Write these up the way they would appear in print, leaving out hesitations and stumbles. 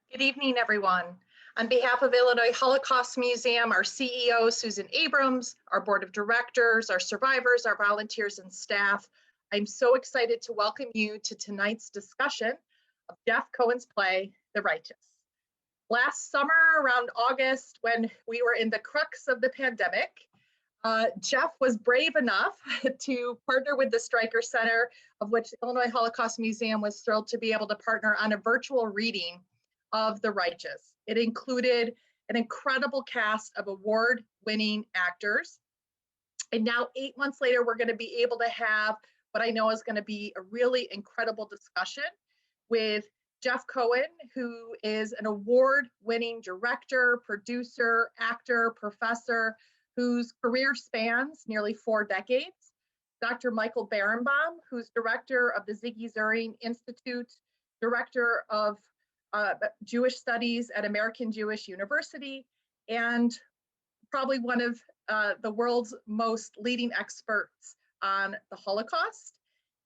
Good evening, everyone. On behalf of Illinois Holocaust Museum, our CEO, Susan Abrams, our board of directors, our survivors, our volunteers and staff, I'm so excited to welcome you to tonight's discussion of Jeff Cohen's play, The Righteous. Last summer, around August, when we were in the crux of the pandemic, Jeff was brave enough to partner with the Stryker Center, of which the Illinois Holocaust Museum was thrilled to be able to partner on a virtual reading of The Righteous. It included an incredible cast of award-winning actors. And now 8 months later, we're going to be able to have what I know is going to be a really incredible discussion with Jeff Cohen, who is an award-winning director, producer, actor, professor, whose career spans nearly 4 decades. Dr. Michael Berenbaum, who's director of the Sigi Ziering Institute, director of Jewish Studies at American Jewish University, and probably one of the world's most leading experts on the Holocaust.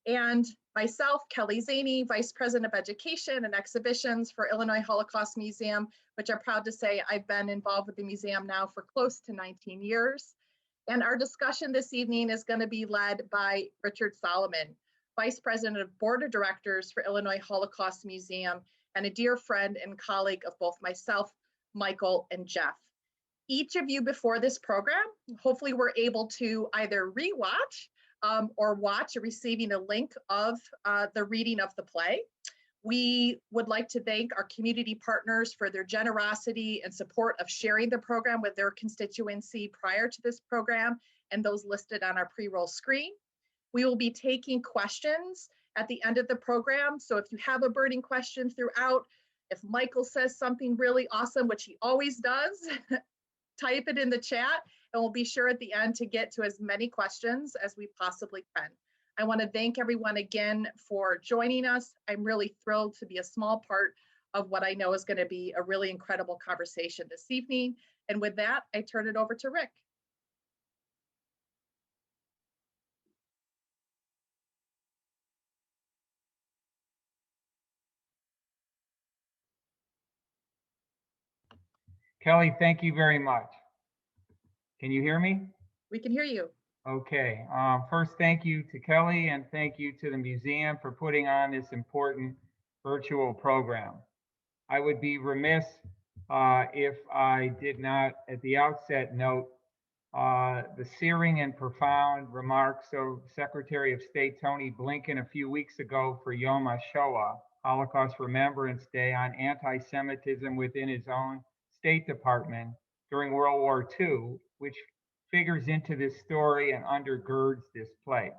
And myself, Kelley Szany, Vice President of Education and Exhibitions for Illinois Holocaust Museum, which I'm proud to say I've been involved with the museum now for close to 19 years. And our discussion this evening is going to be led by Richard Salomon, Vice President of Board of Directors for Illinois Holocaust Museum, and a dear friend and colleague of both myself, Michael, and Jeff. Each of you before this program, hopefully were able to either rewatch or watch receiving a link of the reading of the play. We would like to thank our community partners for their generosity and support of sharing the program with their constituency prior to this program and those listed on our pre-roll screen. We will be taking questions at the end of the program. So if you have a burning question throughout, if Michael says something really awesome, which he always does, type it in the chat and we'll be sure at the end to get to as many questions as we possibly can. I want to thank everyone again for joining us. I'm really thrilled to be a small part of what I know is going to be a really incredible conversation this evening. And with that, I turn it over to Rick. Kelley, thank you very much. Can you hear me? We can hear you. Okay. First, thank you to Kelley and thank you to the museum for putting on this important virtual program. I would be remiss if I did not at the outset note the searing and profound remarks of Secretary of State Tony Blinken a few weeks ago for Yom HaShoah, Holocaust Remembrance Day, on anti-Semitism within his own State Department during World War II, which figures into this story and undergirds this play.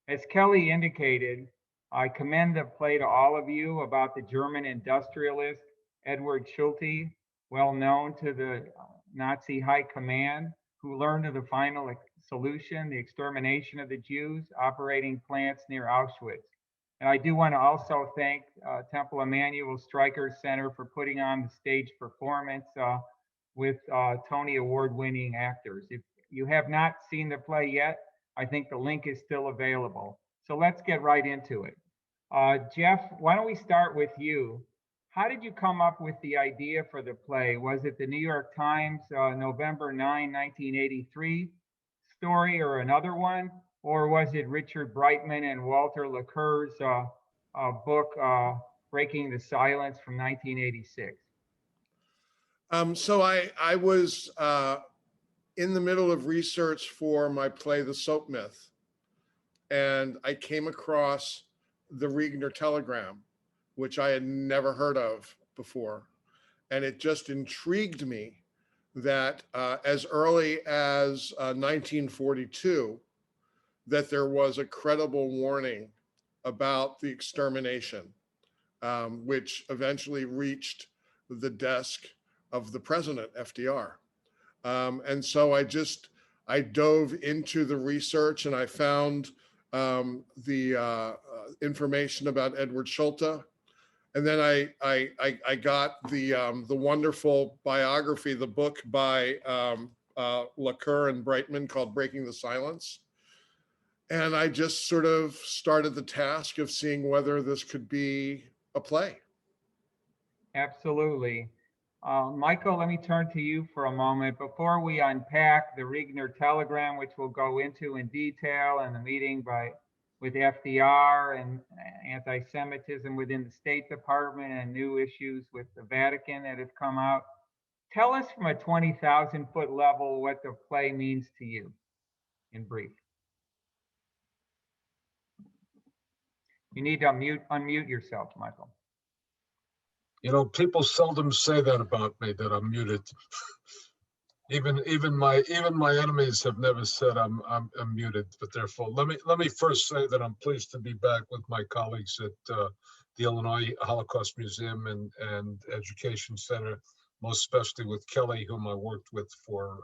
As Kelley indicated, I commend the play to all of you about the German industrialist Eduard Schulte, well known to the Nazi high command, who learned of the final solution, the extermination of the Jews, operating plants near Auschwitz. And I do want to also thank Temple Emanuel Stryker Center for putting on the stage performance with Tony Award-winning actors. If you have not seen the play yet, I think the link is still available. So let's get right into it. Jeff, why don't we start with you? How did you come up with the idea for the play? Was it the New York Times November 9, 1983 story or another one? Or was it Richard Brightman and Walter LaCour's book, Breaking the Silence from 1986? So I was in the middle of research for my play, The Soap Myth, and I came across the Regner Telegram, which I had never heard of before. And it just intrigued me that as early as 1942, that there was a credible warning about the extermination, which eventually reached the desk of the president, FDR. And so I dove into the research and I found the information about Eduard Schulte. And then I got the wonderful biography, the book by LaCour and Brightman called Breaking the Silence. And I just sort of started the task of seeing whether this could be a play. Absolutely. Michael, let me turn to you for a moment. Before we unpack the Riegner telegram, which we'll go into in detail, and the meeting with FDR and anti-Semitism within the State Department and new issues with the Vatican that have come out, tell us from a 20,000-foot level what the play means to you in brief. You need to unmute yourself, Michael. You know, people seldom say that about me, that I'm muted. even my enemies have never said I'm muted, but they're full. Let me first say that I'm pleased to be back with my colleagues at the Illinois Holocaust Museum and Education Center, most especially with Kelley, whom I worked with for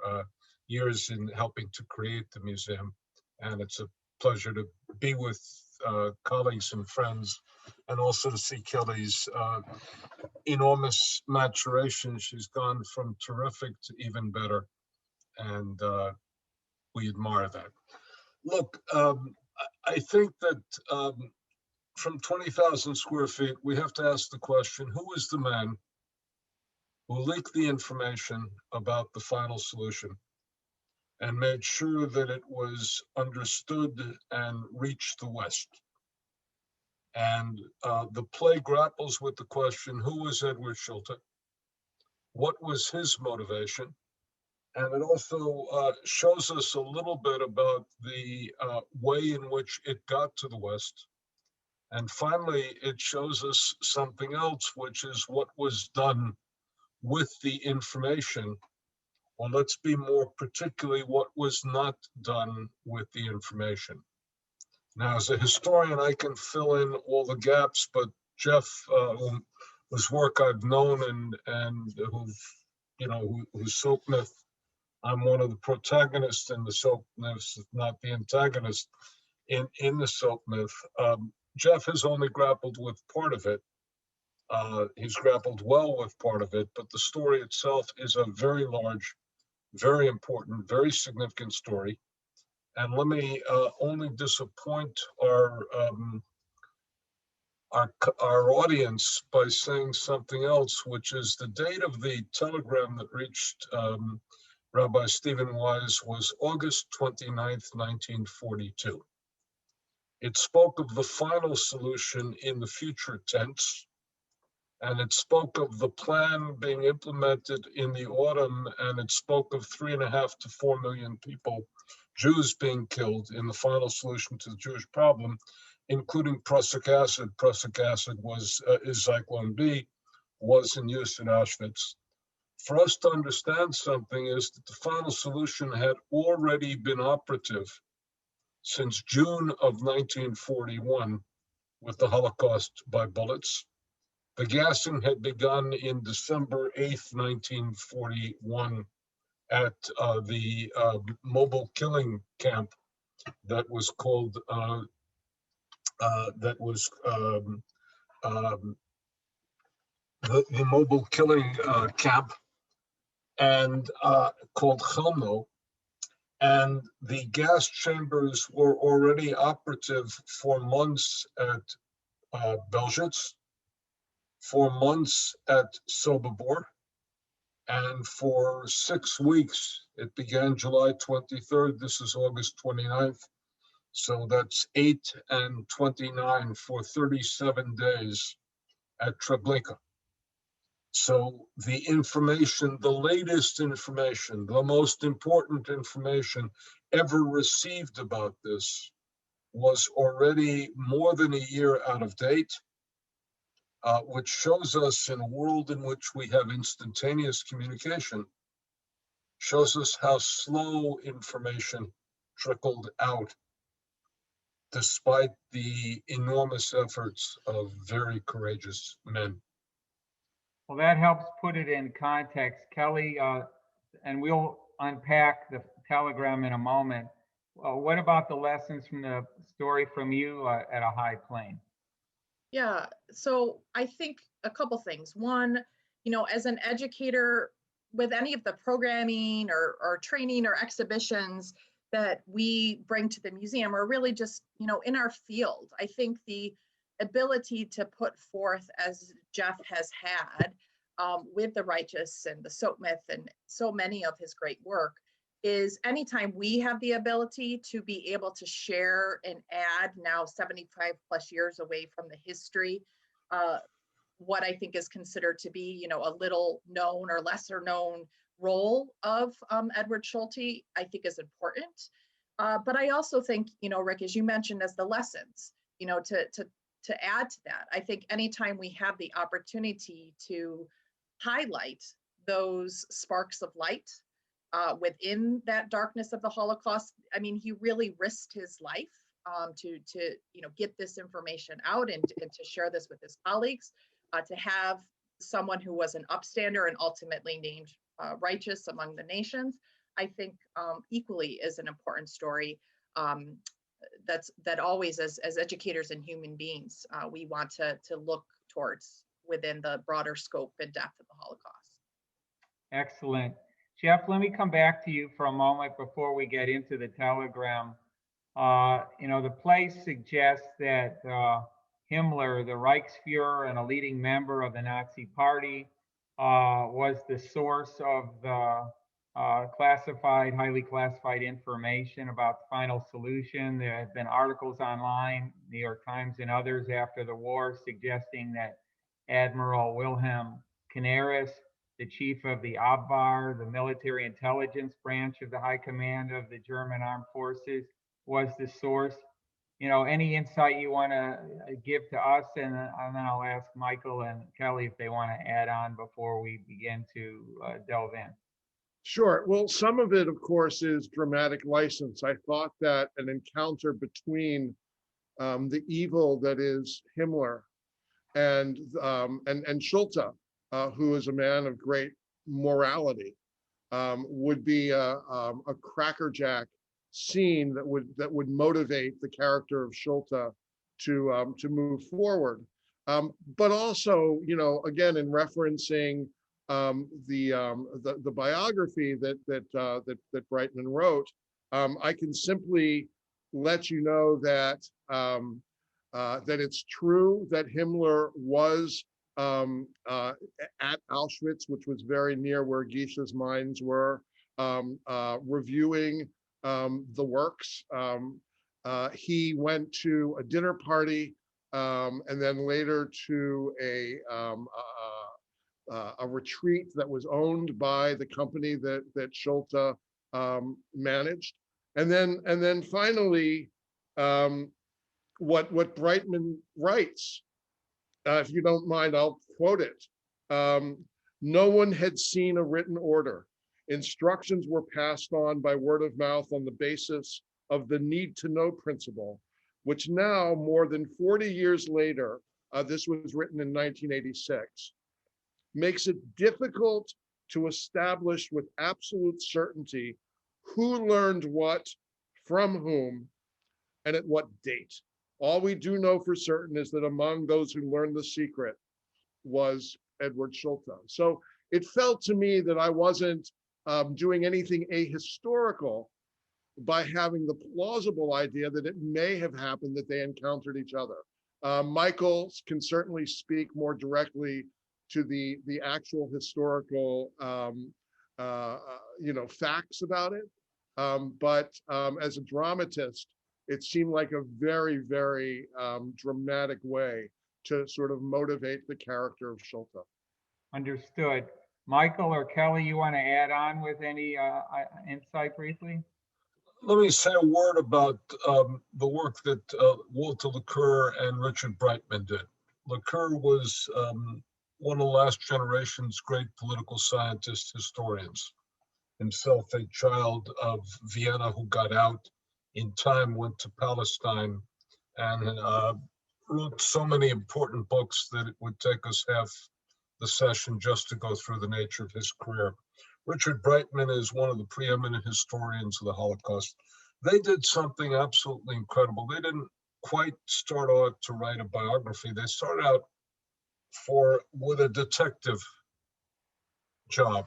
years in helping to create the museum. And it's a pleasure to be with colleagues and friends, and also to see Kelley's enormous maturation. She's gone from terrific to even better, and we admire that. Look, I think that from 20,000 square feet, we have to ask the question, who is the man who leaked the information about the final solution and made sure that it was understood and reached the West? And the play grapples with the question, who was Eduard Schulte? What was his motivation? And it also shows us a little bit about the way in which it got to the West. And finally, it shows us something else, which is what was done with the information. Or let's be more particularly, what was not done with the information. Now, as a historian, I can fill in all the gaps, but Jeff, whose work I've known and whose soap myth, I'm one of the protagonists in the soap myth, not the antagonist in the soap myth. Jeff has only grappled with part of it. He's grappled well with part of it, but the story itself is a very large, very important, very significant story. And let me only disappoint our audience by saying something else, which is the date of the telegram that reached Rabbi Stephen Wise was August 29th, 1942. It spoke of the final solution in the future tense, and it spoke of the plan being implemented in the autumn, and it spoke of 3.5 to 4 million people, Jews, being killed in the final solution to the Jewish problem, including prussic acid. Prussic acid is Zyklon B, was in use in Auschwitz. For us to understand something is that the final solution had already been operative since June of 1941 with the Holocaust by bullets. The gassing had begun in December 8th, 1941 at the mobile killing camp that was called, the mobile killing camp, and called Chelmno. And the gas chambers were already operative for months at Belzec, for months at Sobibor, and for 6 weeks. It began July 23rd. This is August 29th. So that's 8 and 29 for 37 days at Treblinka. So the information, the latest information, the most important information ever received about this was already more than a year out of date, which shows us in a world in which we have instantaneous communication, shows us how slow information trickled out, despite the enormous efforts of very courageous men. Well, that helps put it in context, Kelley, and we'll unpack the telegram in a moment. What about the lessons from the story from you at a high plane? Yeah, so I think a couple things. One, as an educator with any of the programming or training or exhibitions that we bring to the museum are really just, in our field. I think the ability to put forth, as Jeff has had, with the Righteous and the Soap Myth and so many of his great work, is anytime we have the ability to be able to share and add, now 75 plus years away from the history, what I think is considered to be, you know, a little known or lesser known role of Eduard Schulte, I think is important. But I also think, you know, Rick, as you mentioned, as the lessons, you know, to add to that, I think anytime we have the opportunity to highlight those sparks of light within that darkness of the Holocaust, I mean, he really risked his life to you know, get this information out and to share this with his colleagues, to have someone who was an upstander and ultimately named righteous among the nations, I think equally is an important story. That always, as educators and human beings, we want to look towards within the broader scope and depth of the Holocaust. Excellent. Jeff, let me come back to you for a moment before we get into the telegram. You know, the play suggests that Himmler, the Reichsfuhrer and a leading member of the Nazi Party, was the source of the highly classified information about the final solution. There have been articles online, New York Times and others after the war, suggesting that Admiral Wilhelm Canaris, the chief of the Abwehr, the military intelligence branch of the High Command of the German Armed Forces, was the source. You know, any insight you want to give to us, and then I'll ask Michael and Kelley if they want to add on before we begin to delve in. Sure. Well, some of it, of course, is dramatic license. I thought that an encounter between the evil that is Himmler and Schulte, who is a man of great morality, would be a crackerjack scene that would motivate the character of Schulte to move forward. But also, you know, again, in referencing the biography that Brightman wrote, I can simply let you know that that it's true that Himmler was at Auschwitz, which was very near where Giesche's mines were, reviewing the works. He went to a dinner party and then later to a retreat that was owned by the company that Schulte managed, and then finally, what Brightman writes, if you don't mind, I'll quote it. No one had seen a written order. Instructions were passed on by word of mouth on the basis of the need to know principle, which now, more than 40 years later, this was written in 1986, makes it difficult to establish with absolute certainty who learned what, from whom, and at what date. All we do know for certain is that among those who learned the secret was Eduard Schulte. So it felt to me that I wasn't doing anything ahistorical by having the plausible idea that it may have happened that they encountered each other. Michael can certainly speak more directly to the actual historical you know, facts about it. But as a dramatist, it seemed like a very, very dramatic way to sort of motivate the character of Schulte. Understood. Michael or Kelley, you want to add on with any insight briefly? Let me say a word about the work that Walter Lacour and Richard Brightman did. Lacour was one of the last generation's great political scientists, historians. Himself a child of Vienna who got out in time, went to Palestine, and wrote so many important books that it would take us half the session just to go through the nature of his career. Richard Brightman is one of the preeminent historians of the Holocaust. They did something absolutely incredible. They didn't quite start out to write a biography. They started out with a detective job.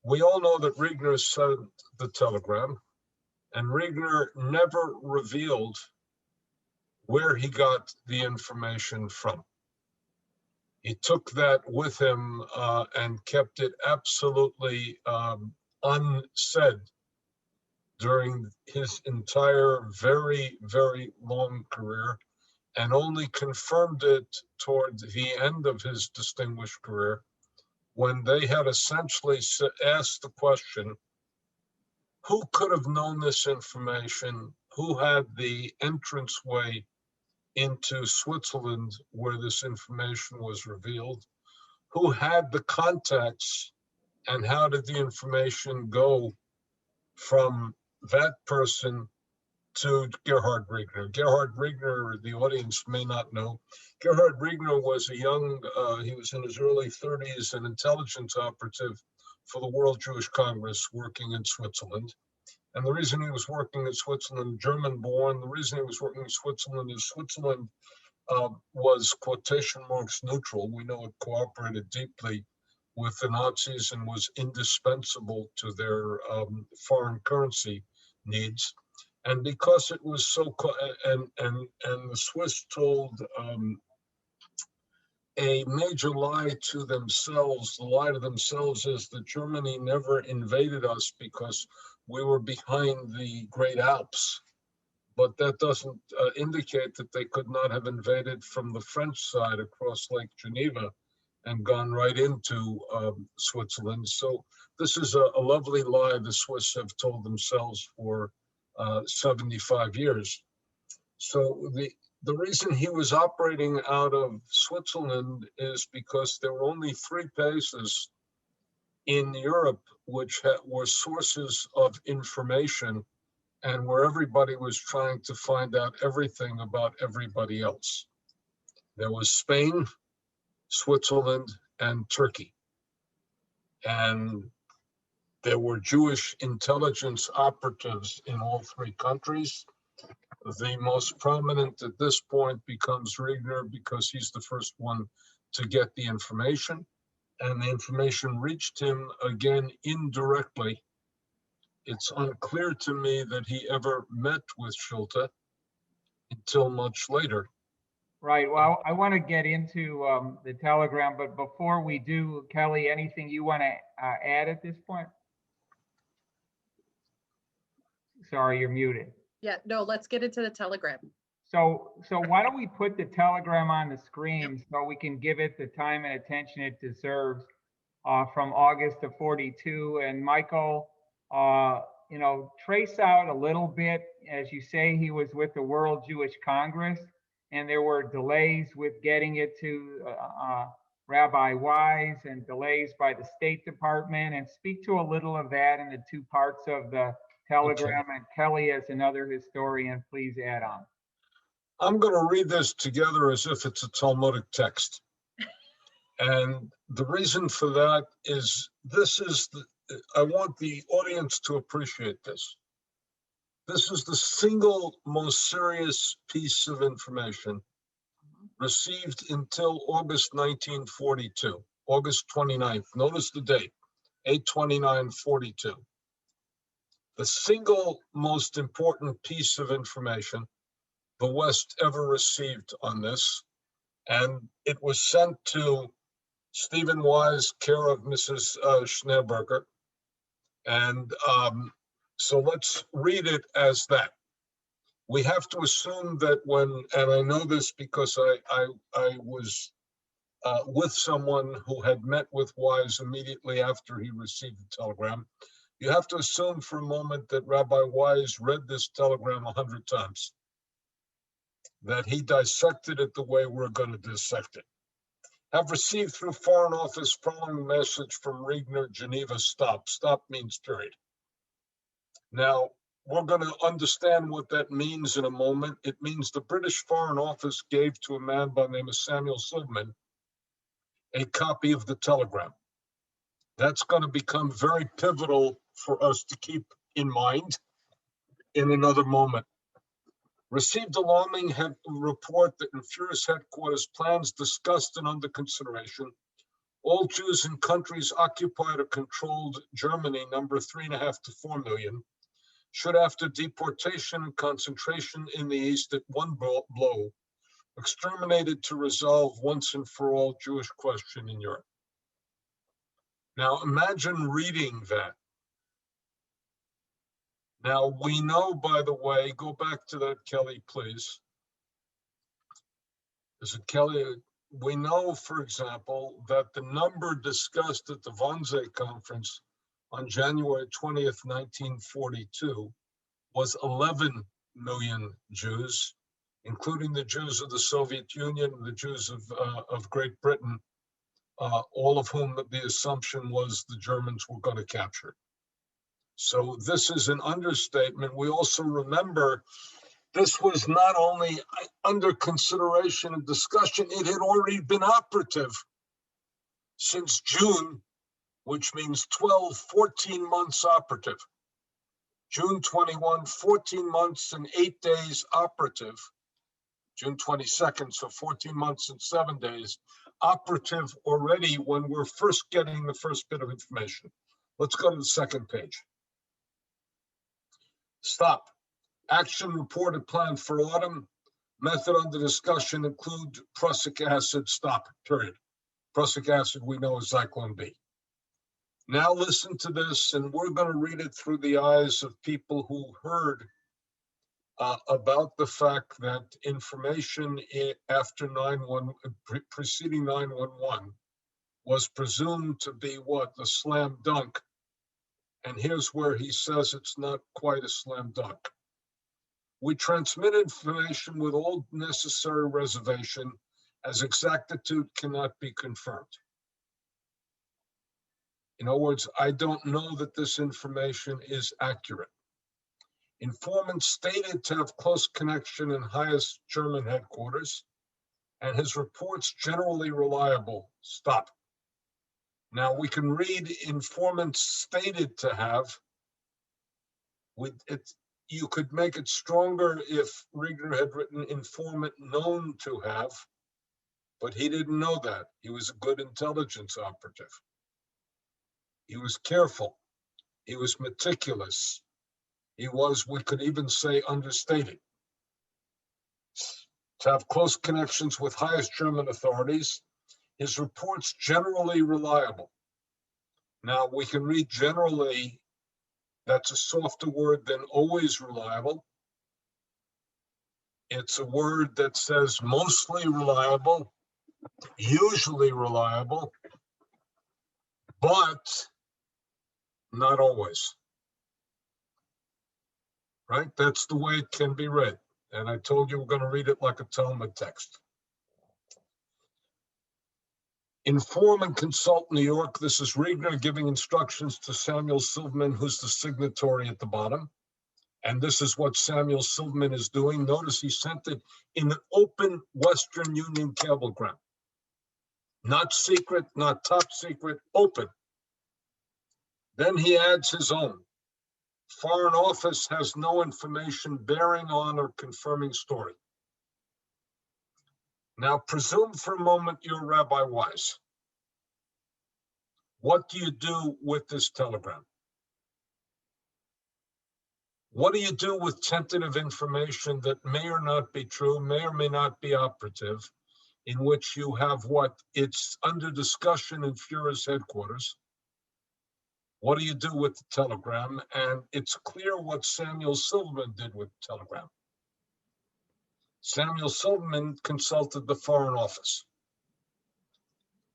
We all know that Regner sent the telegram, and Regner never revealed where he got the information from. He took that with him and kept it absolutely unsaid during his entire very, very long career, and only confirmed it toward the end of his distinguished career, when they had essentially asked the question, who could have known this information? Who had the entranceway into Switzerland where this information was revealed? Who had the contacts, and how did the information go from that person to Gerhard Riegner? Gerhard Riegner, the audience may not know. Gerhard Riegner was a young, he was in his early 30s, an intelligence operative for the World Jewish Congress working in Switzerland. And the reason he was working in Switzerland, German born, the reason he was working in Switzerland is Switzerland was quotation marks neutral. We know it cooperated deeply with the Nazis and was indispensable to their foreign currency needs. And because it was so, and the Swiss told a major lie to themselves. The lie to themselves is that Germany never invaded us because we were behind the Great Alps. But that doesn't indicate that they could not have invaded from the French side across Lake Geneva and gone right into Switzerland. So this is a lovely lie the Swiss have told themselves for 75 years. So the reason he was operating out of Switzerland is because there were only 3 places in Europe which were sources of information and where everybody was trying to find out everything about everybody else. There was Spain, Switzerland, and Turkey. And there were Jewish intelligence operatives in all 3 countries. The most prominent at this point becomes Riegner because he's the first one to get the information. And the information reached him again indirectly. It's unclear to me that he ever met with Schulte until much later. Right. Well, I want to get into the telegram, but before we do, Kelley, anything you want to add at this point? Sorry, you're muted. Yeah, no, let's get into the telegram. So why don't we put the telegram on the screen so we can give it the time and attention it deserves from August of 42. And Michael, you know, trace out a little bit, as you say, he was with the World Jewish Congress, and there were delays with getting it to Rabbi Wise and delays by the State Department, and speak to a little of that in the 2 parts of the telegram. Okay. And Kelley, as another historian, please add on. I'm going to read this together as if it's a Talmudic text. And the reason for that is I want the audience to appreciate this. This is the single most serious piece of information received until August 1942, August 29th. Notice the date, 8/29/42. The single most important piece of information the West ever received on this. And it was sent to Stephen Wise, care of Mrs. Schneeberger. And so let's read it as that. We have to assume that and I know this because I was with someone who had met with Wise immediately after he received the telegram. You have to assume for a moment that Rabbi Wise read this telegram 100 times, that he dissected it the way we're going to dissect it. Have received through Foreign Office following message from Riegner, Geneva, stop. Stop means period. Now, we're going to understand what that means in a moment. It means the British Foreign Office gave to a man by the name of Samuel Silverman a copy of the telegram. That's going to become very pivotal for us to keep in mind in another moment. Received alarming report that in Führer's headquarters, plans discussed and under consideration. All Jews in countries occupied or controlled Germany, number 3.5 to 4 million, should after deportation and concentration in the East at one blow exterminated to resolve once and for all Jewish question in Europe. Now imagine reading that. Now we know, by the way, go back to that, Kelley, please. Is it Kelley? We know, for example, that the number discussed at the Wannsee conference on January 20th, 1942 was 11 million Jews, including the Jews of the Soviet Union, the Jews of Great Britain, all of whom the assumption was the Germans were going to capture. So this is an understatement. We also remember this was not only under consideration and discussion, it had already been operative since June, which means 14 months operative. June 21, 14 months and 8 days operative. June 22nd, so 14 months and 7 days operative already when we're first getting the first bit of information. Let's go to the second page. Stop. Action reported planned for autumn. Method under discussion include prussic acid. Stop, period. Prussic acid we know is Zyklon B. Now listen to this, and we're going to read it through the eyes of people who heard about the fact that information after preceding 9/11 was presumed to be what? A slam dunk. And here's where he says it's not quite a slam dunk. We transmit information with all necessary reservation, as exactitude cannot be confirmed. In other words, I don't know that this information is accurate. Informant stated to have close connection in highest German headquarters, and his reports generally reliable. Stop. Now we can read informant stated to have. You could make it stronger if Riegner had written informant known to have, but he didn't know that. He was a good intelligence operative. He was careful. He was meticulous. He was, we could even say, understated. To have close connections with highest German authorities, his reports generally reliable. Now we can read generally, that's a softer word than always reliable. It's a word that says mostly reliable, usually reliable, but not always. Right? That's the way it can be read. And I told you we're going to read it like a Talmud text. Inform and consult New York. This is Riegner giving instructions to Samuel Silverman, who's the signatory at the bottom. And this is what Samuel Silverman is doing. Notice he sent it in an open Western Union cablegram. Not secret, not top secret, open. Then he adds his own. Foreign Office has no information bearing on or confirming story. Now, presume for a moment you're Rabbi Wise. What do you do with this telegram? What do you do with tentative information that may or not be true, may or may not be operative, in which you have what? It's under discussion in Führer's headquarters. What do you do with the telegram? And it's clear what Samuel Silverman did with the telegram. Samuel Silverman consulted the Foreign Office.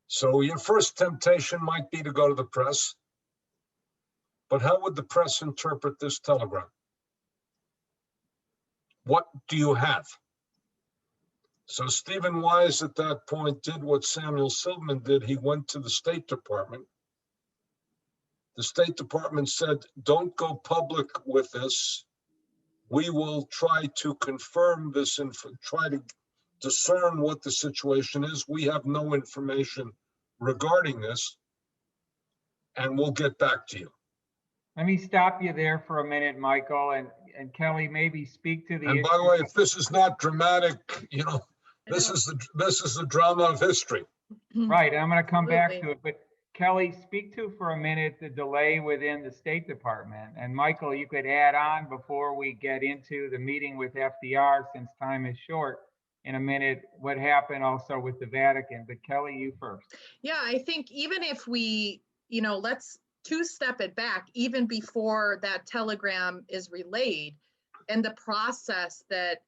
So your first temptation might be to go to the press. But how would the press interpret this telegram? What do you have? So Stephen Wise at that point did what Samuel Silverman did. He went to the State Department. The State Department said, don't go public with this. We will try to confirm this and try to discern what the situation is. We have no information regarding this, and we'll get back to you. Let me stop you there for a minute, Michael, and Kelley, maybe speak to the And by the way, if this is not dramatic, you know, this is the drama of history. Right, I'm going to come back Absolutely. to it, but Kelley, speak to for a minute the delay within the State Department. And Michael, you could add on before we get into the meeting with FDR, since time is short. in a minute what happened also with the Vatican. But Kelley, you first. Yeah, I think even if we, let's two-step it back, even before that telegram is relayed, and the process that,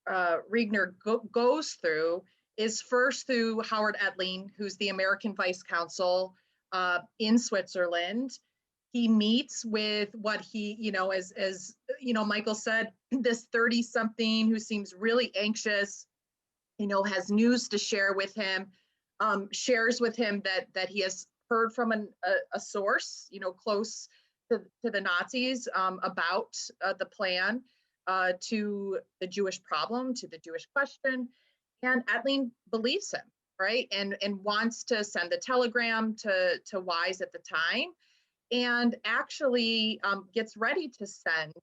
Regner goes through is first through Howard Ettling, who's the American Vice Consul in Switzerland. He meets with what he, as Michael said, this 30-something who seems really anxious, has news to share with him, shares with him that he has heard from a source, close to the Nazis about the plan to the Jewish problem, to the Jewish question. And Ettling believes him, right? And wants to send the telegram to Wise at the time, and actually gets ready to send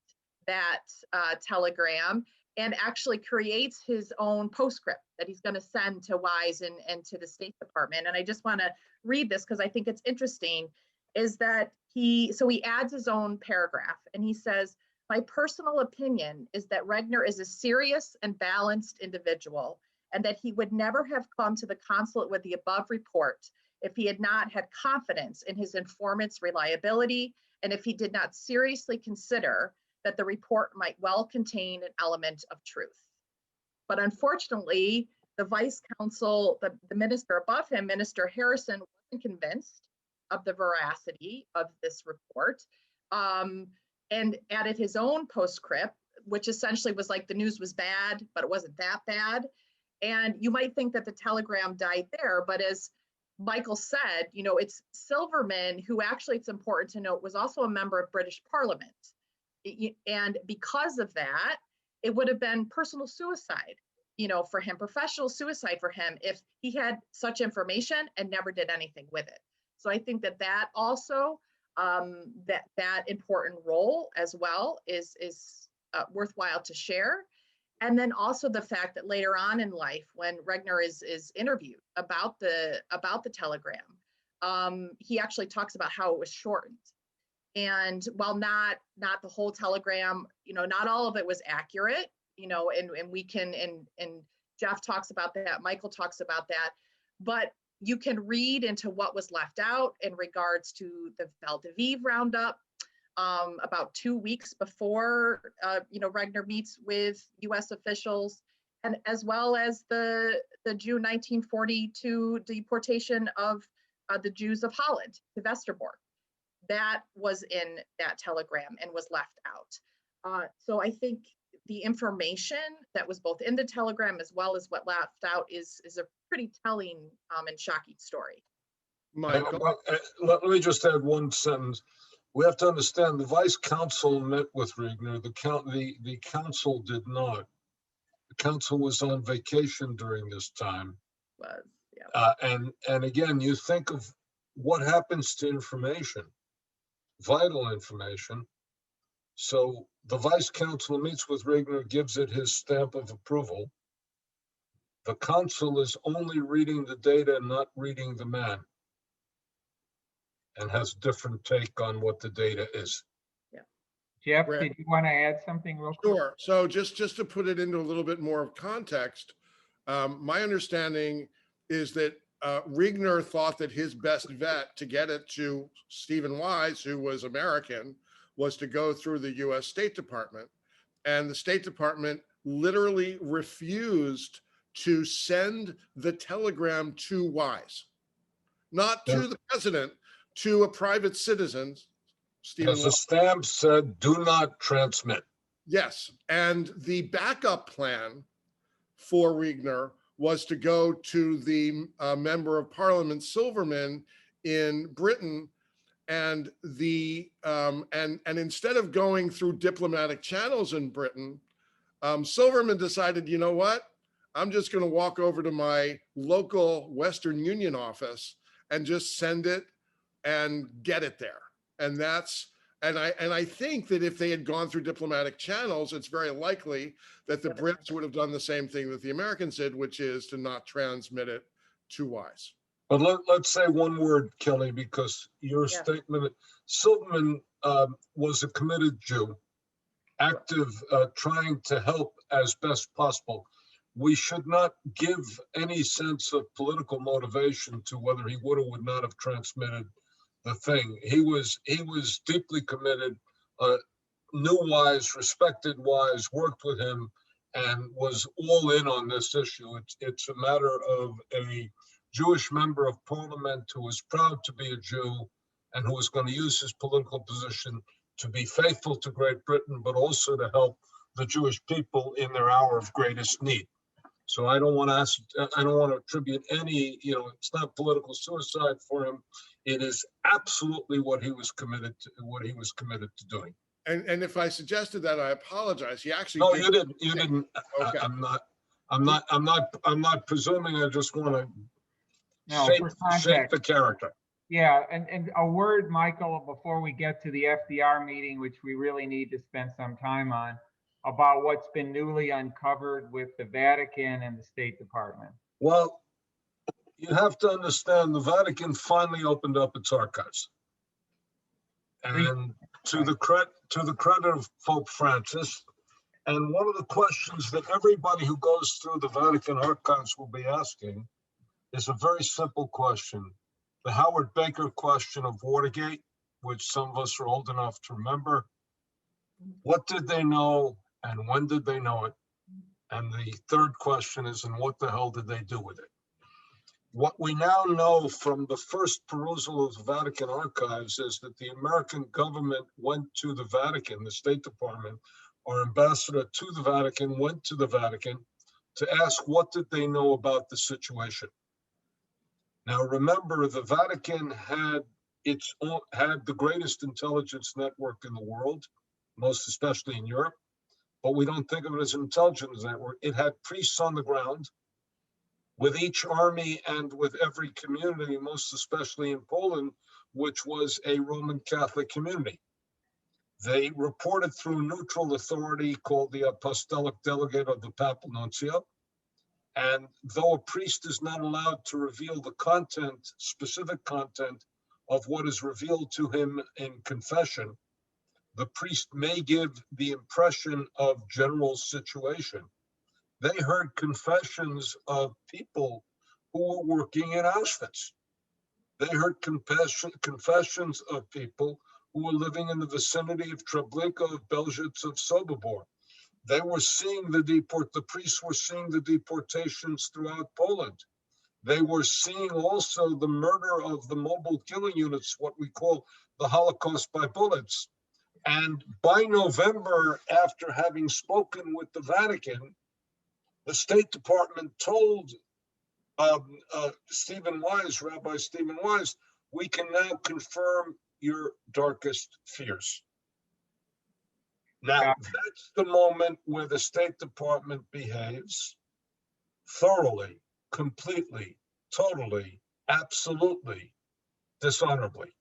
that telegram, and actually creates his own postscript that he's going to send to Wise and to the State Department. And I just want to read this because I think it's interesting, is that he adds his own paragraph, and he says, "My personal opinion is that Regner is a serious and balanced individual, and that he would never have come to the consulate with the above report if he had not had confidence in his informant's reliability, and if he did not seriously consider that the report might well contain an element of truth." But unfortunately, the vice consul, the minister above him, Minister Harrison, wasn't convinced of the veracity of this report, and added his own postscript, which essentially was like, the news was bad, but it wasn't that bad. And you might think that the telegram died there, but as Michael said, it's Silverman, who actually, it's important to note, was also a member of British Parliament. And because of that, it would have been personal suicide, for him, professional suicide for him, if he had such information and never did anything with it. So I think that also, that important role as well is worthwhile to share. And then also the fact that later on in life, when Regner is interviewed about the telegram, he actually talks about how it was shortened. And while not the whole telegram, not all of it was accurate, and we can, and Jeff talks about that, Michael talks about that, but you can read into what was left out in regards to the Val d'Aviv roundup, about 2 weeks before, Regner meets with U.S. officials, and as well as the June 1942 deportation of the Jews of Holland to Westerbork. That was in that telegram and was left out. So I think the information that was both in the telegram as well as what left out is a pretty telling and shocking story. Michael? Let me just add one sentence. We have to understand the vice consul met with Regner. The council did not. The council was on vacation during this time. And again, you think of what happens to information, vital information. So the vice consul meets with Regner, gives it his stamp of approval. The consul is only reading the data, not reading the man, and has a different take on what the data is. Yeah. Jeff, did you want to add something real quick? Sure. So just to put it into a little bit more of context, my understanding is that Regner thought that his best vet to get it to Stephen Wise, who was American, was to go through the US State Department. And the State Department literally refused to send the telegram to Wise, not to the president, to a private citizen, Stephen As the stamp said, do not transmit. Yes, and the backup plan for Regner was to go to the member of Parliament Silverman in Britain, and and instead of going through diplomatic channels in Britain, Silverman decided, you know what? I'm just going to walk over to my local Western Union office and just send it and get it there. And I think that if they had gone through diplomatic channels, it's very likely that the Brits would have done the same thing that the Americans did, which is to not transmit it to Wise. But let's say one word, Kelley, because your statement, Silverman was a committed Jew, active, trying to help as best possible. we should not give any sense of political motivation to whether he would or would not have transmitted the thing. He was deeply committed, knew Wise, respected Wise, worked with him, and was all in on this issue. It's a matter of a Jewish member of parliament who was proud to be a Jew and who was going to use his political position to be faithful to Great Britain, but also to help the Jewish people in their hour of greatest need. So I don't want to attribute any, it's not political suicide for him. It is absolutely what he was committed to doing. And if I suggested that, I apologize. He actually No, did. you didn't. Okay. I'm not presuming. I just want to shape the character. Yeah, and a word, Michael, before we get to the FDR meeting, which we really need to spend some time on, about what's been newly uncovered with the Vatican and the State Department. Well, you have to understand the Vatican finally opened up its archives. And to the credit of Pope Francis, and one of the questions that everybody who goes through the Vatican archives will be asking is a very simple question. The Howard Baker question of Watergate, which some of us are old enough to remember. What did they know and when did they know it? And the third question is, and what the hell did they do with it? What we now know from the first perusal of the Vatican archives is that the American government went to the Vatican, the State Department, our ambassador to the Vatican went to the Vatican to ask what did they know about the situation. Now remember, the Vatican had the greatest intelligence network in the world, most especially in Europe, but we don't think of it as an intelligence network. It had priests on the ground with each army and with every community, most especially in Poland, which was a Roman Catholic community. They reported through a neutral authority called the Apostolic Delegate of the Papal Nuncio. And though a priest is not allowed to reveal the content, specific content of what is revealed to him in confession, the priest may give the impression of general situation. They heard confessions of people who were working in Auschwitz. They heard confessions of people who were living in the vicinity of Treblinka, of Belzec, of Sobibor. They were seeing the priests were seeing the deportations throughout Poland. They were seeing also the murder of the mobile killing units, what we call the Holocaust by bullets. And by November, after having spoken with the Vatican, the State Department told Stephen Wise, Rabbi Stephen Wise, we can now confirm your darkest fears. Now, that's the moment where the State Department behaves thoroughly, completely, totally, absolutely dishonorably.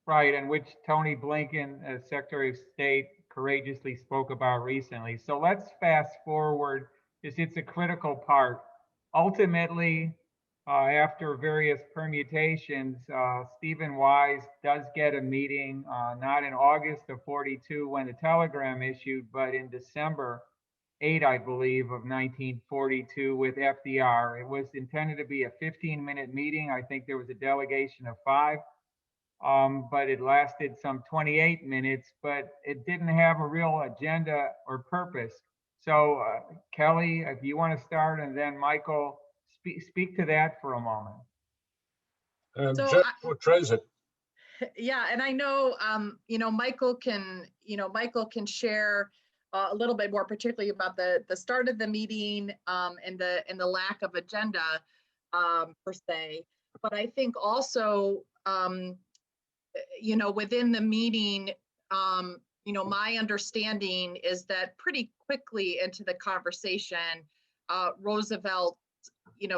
Right, and which Tony Blinken, as Secretary of State, courageously spoke about recently. So let's fast forward, because it's a critical part. Ultimately, after various permutations, Stephen Wise does get a meeting, not in August of 42 when the telegram issued, but in December 8, I believe, of 1942 with FDR. It was intended to be a 15-minute meeting. I think there was a delegation of 5. But it lasted some 28 minutes, but it didn't have a real agenda or purpose. So Kelley, if you want to start, and then Michael, speak to that for a moment. And So Jeff portrays it. Yeah, and I know, Michael can share a little bit more, particularly about the start of the meeting and the lack of agenda per se. But I think also, within the meeting, my understanding is that pretty quickly into the conversation, Roosevelt,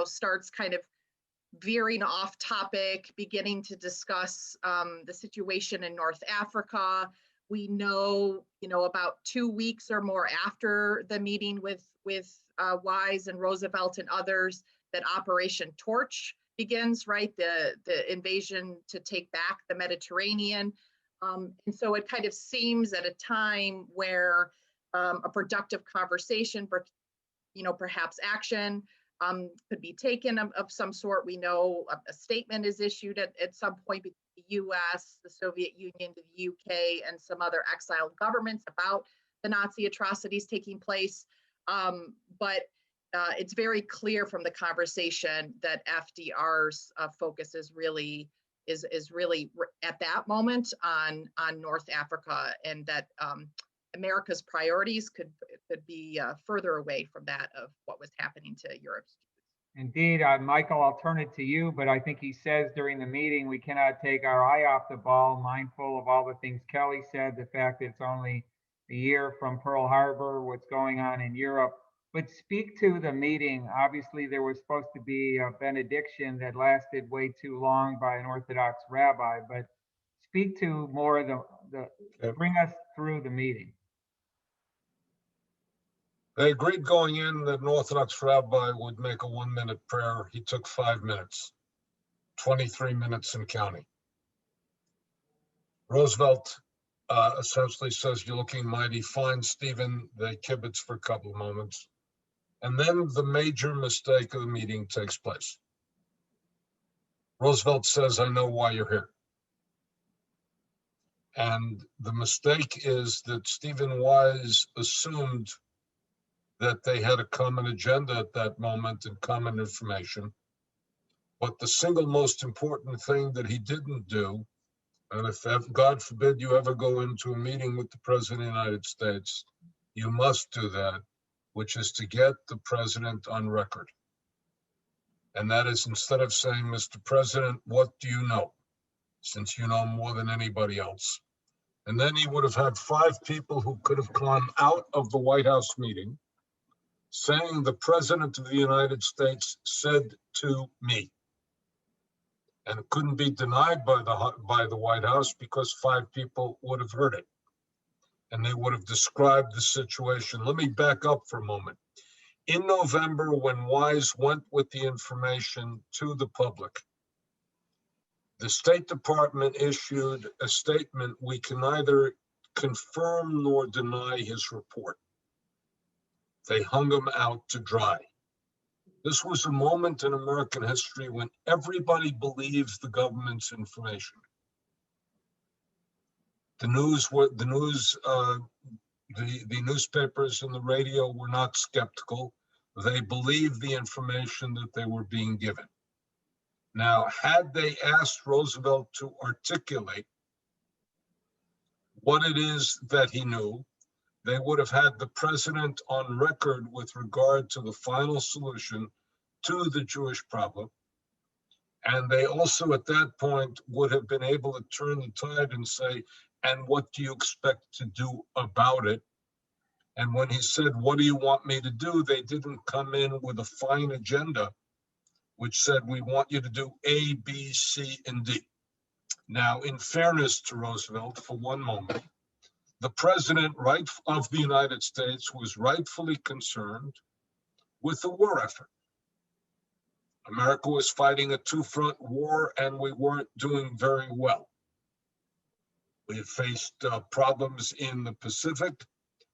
starts kind of veering off topic, beginning to discuss the situation in North Africa. We know, about 2 weeks or more after the meeting with Wise and Roosevelt and others, that Operation Torch begins, right? The invasion to take back the Mediterranean. And so it kind of seems at a time where a productive conversation, perhaps action could be taken of some sort. We know a statement is issued at some point between the US, the Soviet Union, the UK, and some other exiled governments about the Nazi atrocities taking place. But it's very clear from the conversation that FDR's focus is really at that moment on North Africa, and that America's priorities could be further away from that of what was happening to Europe's Jews. Indeed, Michael, I'll turn it to you, but I think he says during the meeting, we cannot take our eye off the ball, mindful of all the things Kelley said, the fact that it's only a year from Pearl Harbor, what's going on in Europe. But speak to the meeting. Obviously, there was supposed to be a benediction that lasted way too long by an Orthodox rabbi, but speak to more of bring us through the meeting. They agreed going in that an Orthodox rabbi would make a 1-minute prayer. He took 5 minutes, 23 minutes and counting. Roosevelt essentially says, "You're looking mighty fine, Stephen." They kibitz for a couple of moments. And then the major mistake of the meeting takes place. Roosevelt says, "I know why you're here." And the mistake is that Stephen Wise assumed that they had a common agenda at that moment and common information. But the single most important thing that he didn't do, and if God forbid you ever go into a meeting with the President of the United States, you must do that, which is to get the president on record. And that is, instead of saying, "Mr. President, what do you know?" Since you know more than anybody else. And then he would have had 5 people who could have come out of the White House meeting saying, "The President of the United States said to me." And it couldn't be denied by the White House because 5 people would have heard it. And they would have described the situation. Let me back up for a moment. In November, when Wise went with the information to the public, the State Department issued a statement: "We can neither confirm nor deny his report." They hung him out to dry. This was a moment in American history when everybody believes the government's information. The newspapers and the radio were not skeptical. They believed the information that they were being given. Now, had they asked Roosevelt to articulate what it is that he knew, they would have had the president on record with regard to the final solution to the Jewish problem. And they also, at that point, would have been able to turn the tide and say, "And what do you expect to do about it?" And when he said, "What do you want me to do?" they didn't come in with a fine agenda, which said, "We want you to do A, B, C, and D." Now, in fairness to Roosevelt, for one moment, the president of the United States was rightfully concerned with the war effort. America was fighting a 2-front war, and we weren't doing very well. We had faced problems in the Pacific.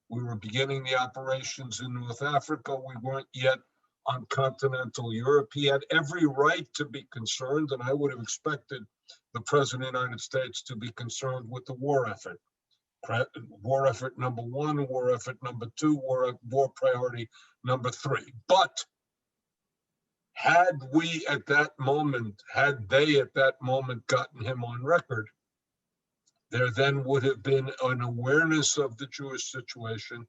We were beginning the operations in North Africa. We weren't yet on continental Europe. He had every right to be concerned, and I would have expected the President of the United States to be concerned with the war effort. War effort number 1, war effort number 2, war priority number 3. But had they at that moment gotten him on record, there then would have been an awareness of the Jewish situation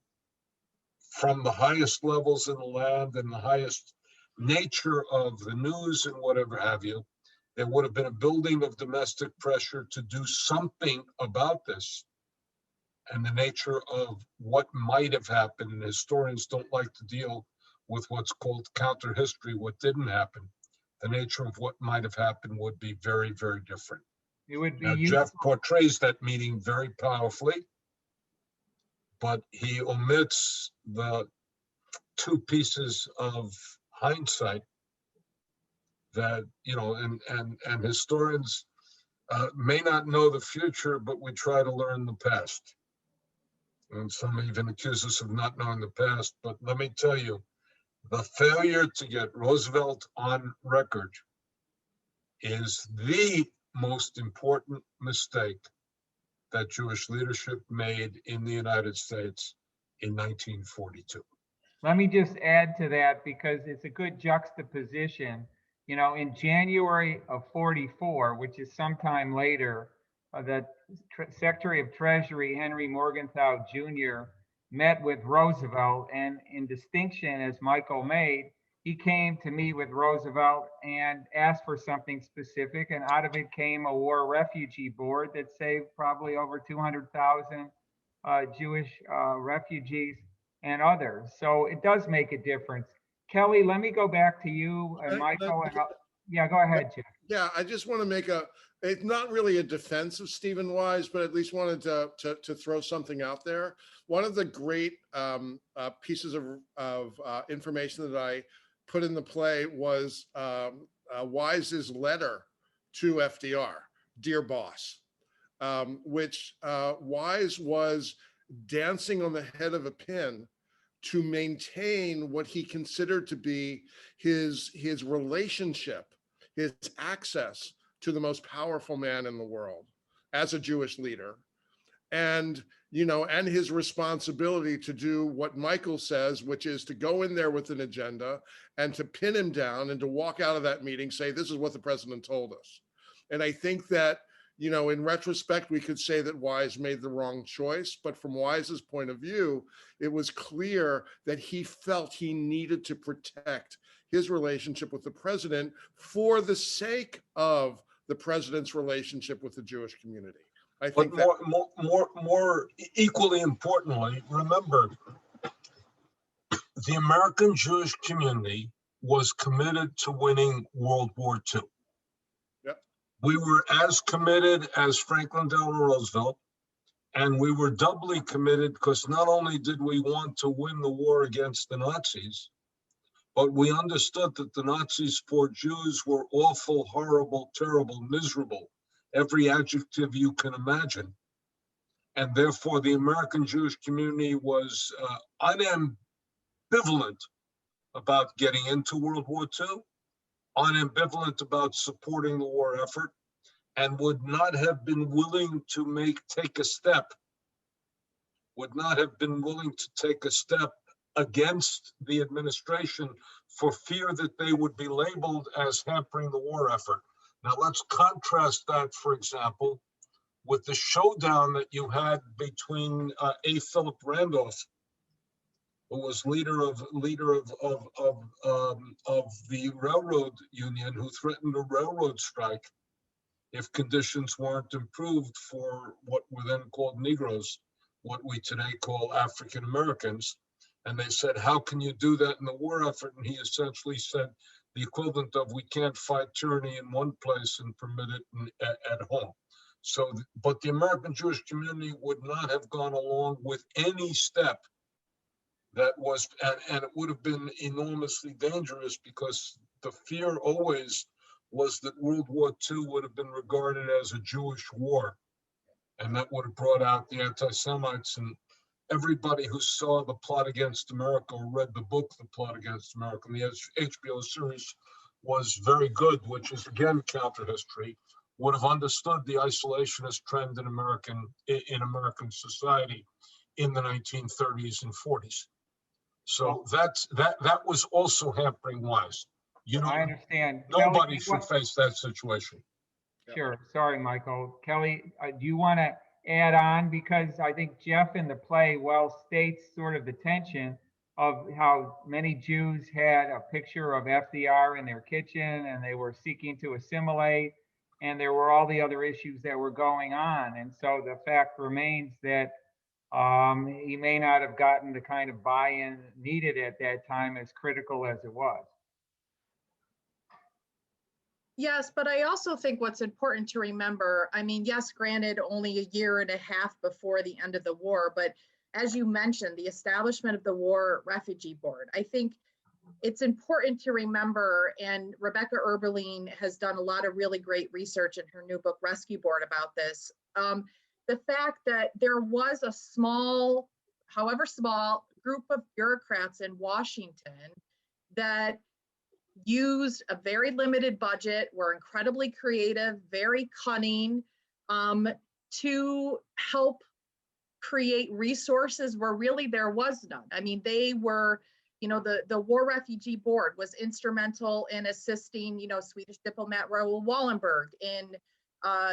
from the highest levels in the land and the highest nature of the news and whatever have you. There would have been a building of domestic pressure to do something about this. And the nature of what might have happened, and historians don't like to deal with what's called counter history, what didn't happen. The nature of what might have happened would be very, very different. It would be Now, Jeff portrays that meeting very powerfully, but he omits the 2 pieces of hindsight that, and historians may not know the future, but we try to learn the past. And some even accuse us of not knowing the past. But let me tell you, The failure to get Roosevelt on record is the most important mistake that Jewish leadership made in the United States in 1942. Let me just add to that because it's a good juxtaposition. You know, in January of 44, which is sometime later, the Secretary of Treasury, Henry Morgenthau Jr., met with Roosevelt, and in distinction, as Michael made, he came to meet with Roosevelt and asked for something specific, and out of it came a war refugee board that saved probably over 200,000 Jewish refugees and others. So it does make a difference. Kelley, let me go back to you and Michael. Yeah, go ahead, Jeff. Yeah, I just want to make it's not really a defense of Stephen Wise, but at least wanted to throw something out there. One of the great pieces of information that I put in the play was Wise's letter to FDR, Dear Boss, which Wise was dancing on the head of a pin to maintain what he considered to be his relationship, his access to the most powerful man in the world as a Jewish leader. And, you know, and his responsibility to do what Michael says, which is to go in there with an agenda and to pin him down and to walk out of that meeting, say, this is what the president told us. And I think that, you know, in retrospect, we could say that Wise made the wrong choice, but from Wise's point of view, it was clear that he felt he needed to protect his relationship with the president for the sake of the president's relationship with the Jewish community. I think but more equally importantly, remember, the American Jewish community was committed to winning World War II. Yep. We were as committed as Franklin Delano Roosevelt, and we were doubly committed because not only did we want to win the war against the Nazis, but we understood that the Nazis for Jews were awful, horrible, terrible, miserable, every adjective you can imagine. And therefore, the American Jewish community was unambivalent about getting into World War II, unambivalent about supporting the war effort, and would not have been willing to take a step against the administration for fear that they would be labeled as hampering the war effort. Now let's contrast that, for example, with the showdown that you had between A. Philip Randolph, who was leader of the railroad union, who threatened a railroad strike if conditions weren't improved for what were then called Negroes, what we today call African Americans. And they said, how can you do that in the war effort? And he essentially said the equivalent of, we can't fight tyranny in one place and permit it at home. So, but the American Jewish community would not have gone along with any step that was, and it would have been enormously dangerous, because the fear always was that World War II would have been regarded as a Jewish war. And that would have brought out the anti-Semites, and everybody who saw The Plot Against America or read the book, The Plot Against America, and the HBO series was very good, which is again counter-history, would have understood the isolationist trend in American society in the 1930s and 40s. So that was also hampering Wise. You know, I understand. Nobody Kelley, should face that situation. Sure. Sorry, Michael. Kelley, do you want to add on? Because I think Jeff in the play well states sort of the tension of how many Jews had a picture of FDR in their kitchen and they were seeking to assimilate, and there were all the other issues that were going on. And so the fact remains that he may not have gotten the kind of buy-in needed at that time, as critical as it was. Yes, but I also think what's important to remember, I mean, yes, granted, only a year and a half before the end of the war, but as you mentioned, the establishment of the War Refugee Board, I think it's important to remember, and Rebecca Eberlein has done a lot of really great research in her new book, Rescue Board, about this. The fact that there was a small, however small, group of bureaucrats in Washington that used a very limited budget, were incredibly creative, very cunning, to help create resources where really there was none. I mean, they were, you know, the War Refugee Board was instrumental in assisting, you know, Swedish diplomat Raoul Wallenberg in,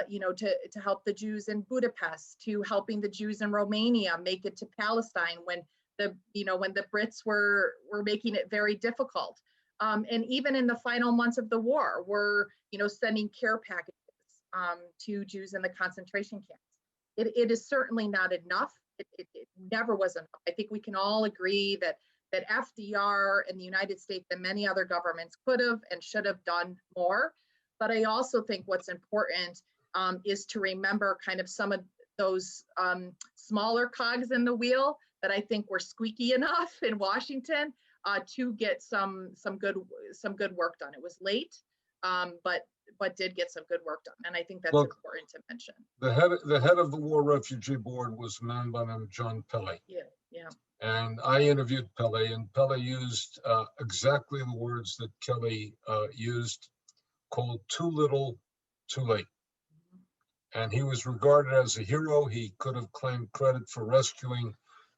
you know, to help the Jews in Budapest, to helping the Jews in Romania make it to Palestine when the, you know, when the Brits were making it very difficult. And even in the final months of the war, we're, you know, sending care packages to Jews in the concentration camps. It is certainly not enough. It never was enough. I think we can all agree that FDR and the United States and many other governments could have and should have done more. But I also think what's important is to remember kind of some of those smaller cogs in the wheel that I think were squeaky enough in Washington to get some good work done. It was late, but did get some good work done, and I think that's important to mention. The head of the War Refugee Board was a man by the name of John Pelley. Yeah. And I interviewed Pelley, and Pelley used exactly the words that Kelley used, called "too little, too late." And he was regarded as a hero. He could have claimed credit for rescuing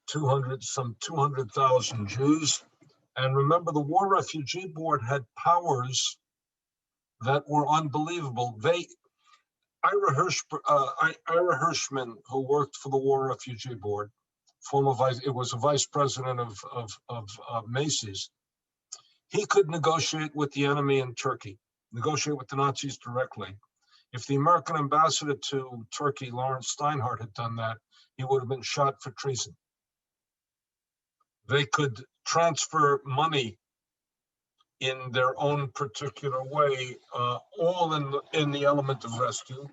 200,000 Jews. And remember, the War Refugee Board had powers that were unbelievable. Ira Hirschman, who worked for the War Refugee Board, it was a vice president of Macy's. He could negotiate with the enemy in Turkey, negotiate with the Nazis directly. If the American ambassador to Turkey, Lawrence Steinhardt, had done that, he would have been shot for treason. They could transfer money in their own particular way, all in the element of rescue.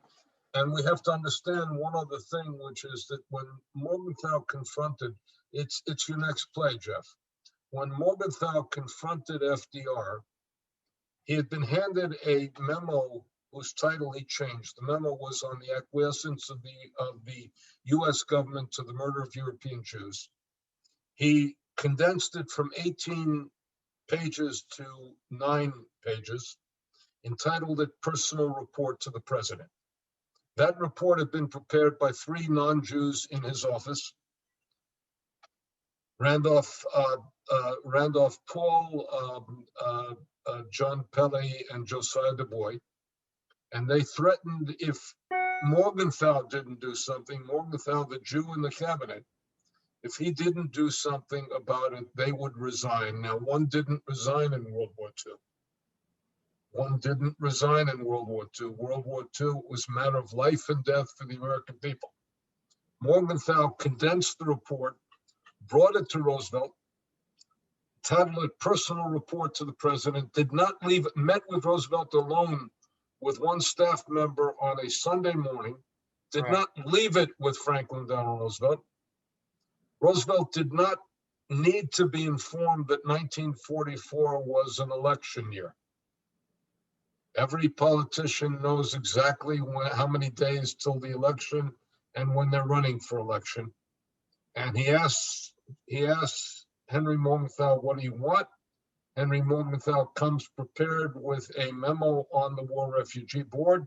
And we have to understand one other thing, which is that when Morgenthau confronted, it's your next play, Jeff. When Morgenthau confronted FDR, he had been handed a memo whose title he changed. The memo was on the acquiescence of the U.S. government to the murder of European Jews. He condensed it from 18 pages to 9 pages, entitled it Personal Report to the President. That report had been prepared by 3 non-Jews in his office, Randolph Paul, John Pelley, and Josiah Du Bois. And they threatened if Morgenthau didn't do something, Morgenthau, the Jew in the cabinet, if he didn't do something about it, they would resign. Now, one didn't resign in World War II. One didn't resign in World War II. World War II was a matter of life and death for the American people. Morgenthau condensed the report, brought it to Roosevelt, titled it Personal Report to the President, did not leave it, met with Roosevelt alone with one staff member on a Sunday morning, did not leave it with Franklin Delano Roosevelt. Roosevelt did not need to be informed that 1944 was an election year. Every politician knows exactly how many days till the election and when they're running for election. And he asks Henry Morgenthau, what do you want? Henry Morgenthau comes prepared with a memo on the War Refugee Board.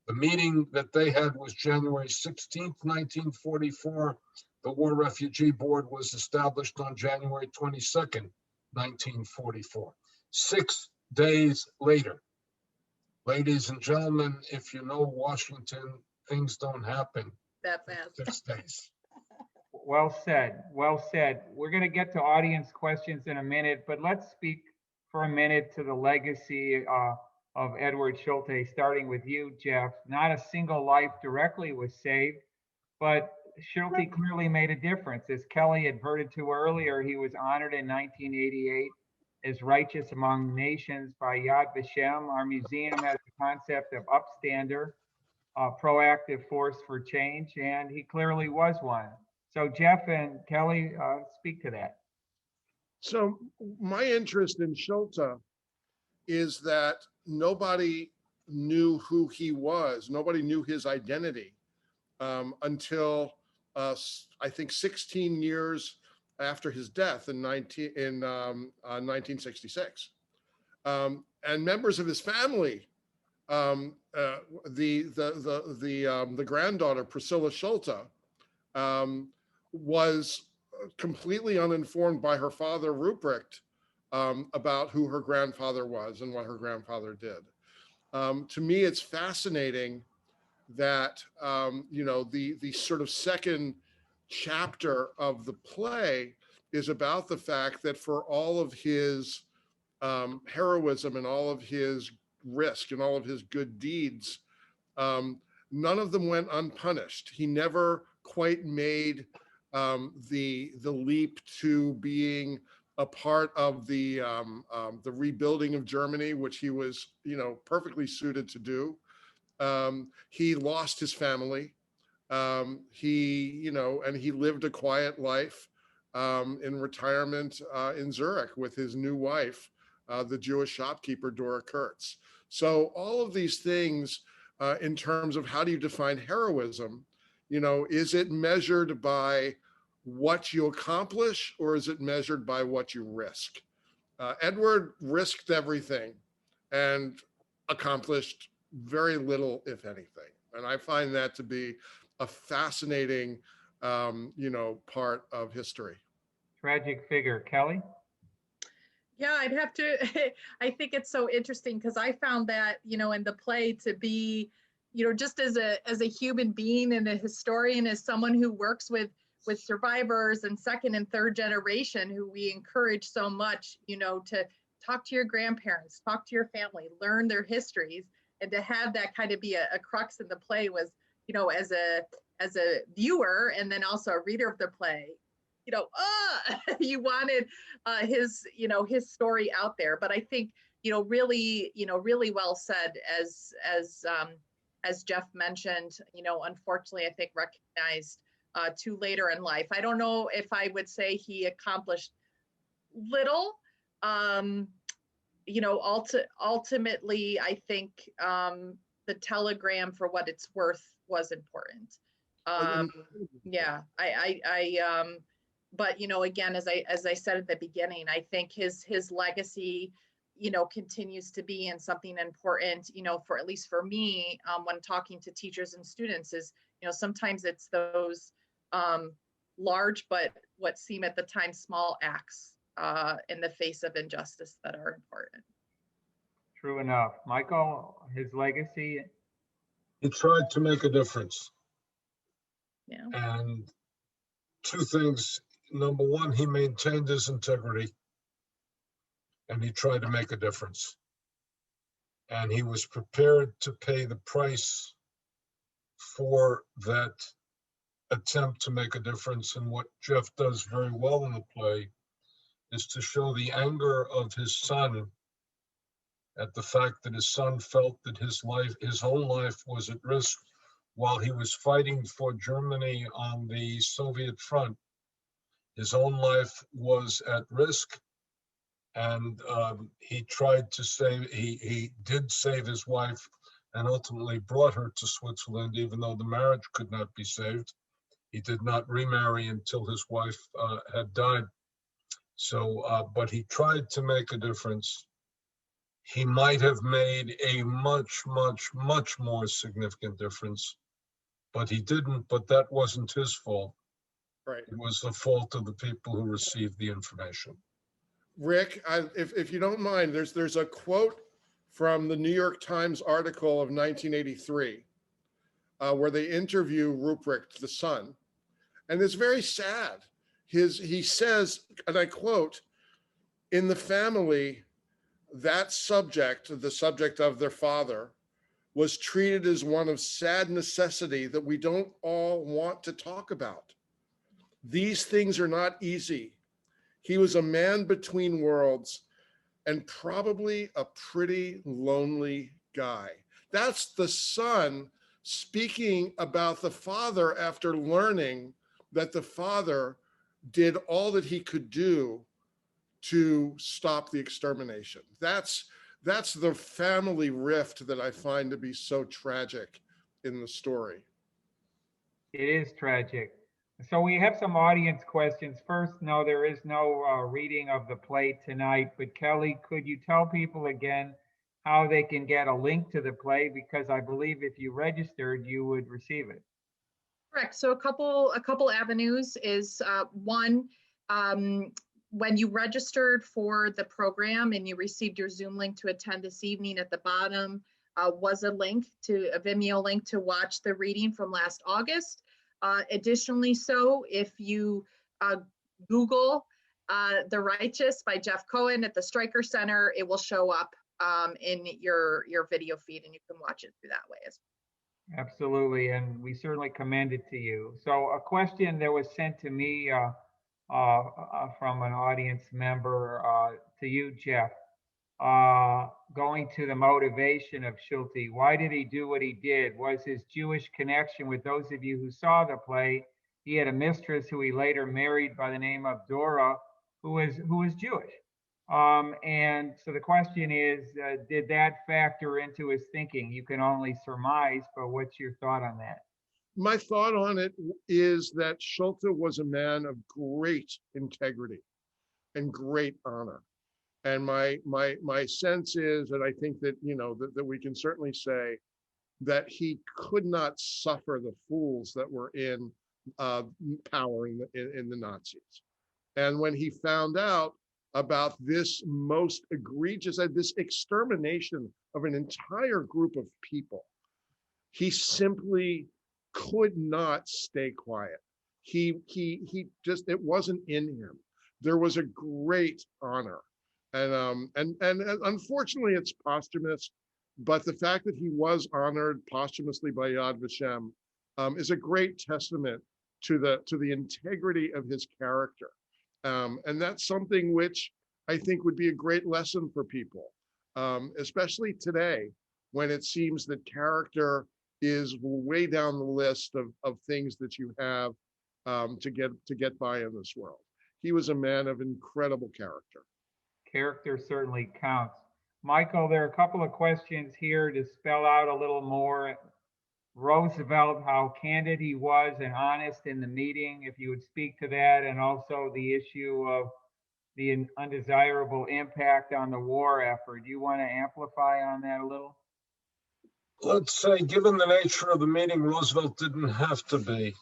The meeting that they had was January 16th, 1944. The War Refugee Board was established on January 22nd, 1944. 6 days later. Ladies and gentlemen, if you know Washington, things don't happen that fast. 6 days. Well said. Well said. We're going to get to audience questions in a minute, but let's speak for a minute to the legacy of Eduard Schulte, starting with you, Jeff. Not a single life directly was saved, but Schulte clearly made a difference. As Kelley adverted to earlier, he was honored in 1988 as righteous among nations by Yad Vashem. Our museum has the concept of upstander, proactive force for change, and he clearly was one. So Jeff and Kelley, speak to that. So my interest in Schulte is that nobody knew who he was. Nobody knew his identity until I think 16 years after his death in 1966. And members of his family, the granddaughter, Priscilla Schulte, was completely uninformed by her father, Ruprecht, about who her grandfather was and what her grandfather did. To me, it's fascinating that, the sort of second chapter of the play is about the fact that for all of his heroism and all of his risk and all of his good deeds, none of them went unpunished. He never quite made the leap to being a part of the rebuilding of Germany, which he was, perfectly suited to do. He lost his family. And he lived a quiet life in retirement in Zurich with his new wife, the Jewish shopkeeper, Dora Kurtz. So all of these things in terms of how do you define heroism, is it measured by what you accomplish or is it measured by what you risk? Edward risked everything and accomplished very little, if anything. And I find that to be a fascinating, part of history. Tragic figure. Kelley? Yeah, I'd have to, I think it's so interesting because I found that, in the play to be, just as a human being and a historian, as someone who works with survivors and second and third generation, who we encourage so much, to talk to your grandparents, talk to your family, learn their histories, and to have that kind of be a crux in the play was, as a viewer and then also a reader of the play, you wanted his story out there. But I think, really well said, as Jeff mentioned, unfortunately, I think recognized too later in life. I don't know if I would say he accomplished little. Ultimately, I think the telegram, for what it's worth, was important. Yeah, but again, as I said at the beginning, I think his legacy, continues to be in something important, for at least for me, when talking to teachers and students, is sometimes it's those large but what seem at the time small acts in the face of injustice that are important. True enough. Michael, his legacy? He tried to make a difference. Yeah. And two things. Number one, he maintained his integrity and he tried to make a difference. And he was prepared to pay the price for that attempt to make a difference. And what Jeff does very well in the play is to show the anger of his son at the fact that his son felt that his own life was at risk while he was fighting for Germany on the Soviet front. His own life was at risk, and he tried to save, he did save his wife and ultimately brought her to Switzerland, even though the marriage could not be saved. He did not remarry until his wife had died. So, but he tried to make a difference. He might have made a much, much, much more significant difference, but he didn't. But that wasn't his fault. Right. It was the fault of the people who received the information. Rick, if you don't mind, there's a quote from the New York Times article of 1983, where they interview Ruprecht, the son, and it's very sad. He says, and I quote, "In the family, that subject, the subject of their father, was treated as one of sad necessity that we don't all want to talk about. These things are not easy. He was a man between worlds and probably a pretty lonely guy." That's the son speaking about the father after learning that the father did all that he could do to stop the extermination. That's the family rift that I find to be so tragic in the story. It is tragic. So we have some audience questions. First, no, there is no reading of the play tonight, but Kelley, could you tell people again how they can get a link to the play? Because I believe if you registered, you would receive it. Correct. So a couple avenues is one, when you registered for the program and you received your Zoom link to attend this evening, at the bottom was a link to a Vimeo link to watch the reading from last August. Additionally, so if you Google The Righteous by Jeff Cohen at the Stryker Center, it will show up in your video feed, and you can watch it through that way as well. Absolutely, and we certainly commend it to you. So a question that was sent to me from an audience member to you, Jeff, going to the motivation of Schulte. Why did he do what he did? Was his Jewish connection? With those of you who saw the play, he had a mistress who he later married by the name of Dora, who was Jewish. And so the question is, did that factor into his thinking? You can only surmise, but what's your thought on that? My thought on it is that Schulte was a man of great integrity and great honor. And my sense is that I think that, you know, that we can certainly say that he could not suffer the fools that were in power in the Nazis. And when he found out about this most egregious, this extermination of an entire group of people, he simply could not stay quiet. He just, it wasn't in him. There was a great honor. And unfortunately it's posthumous, but the fact that he was honored posthumously by Yad Vashem is a great testament to the integrity of his character. And that's something which I think would be a great lesson for people, especially today, when it seems that character is way down the list of things that you have to get by in this world. He was a man of incredible character. Character certainly counts. Michael, there are a couple of questions here to spell out a little more. Roosevelt, how candid he was and honest in the meeting, if you would speak to that, and also the issue of the undesirable impact on the war effort. Do you want to amplify on that a little? Let's say, given the nature of the meeting, Roosevelt didn't have to be.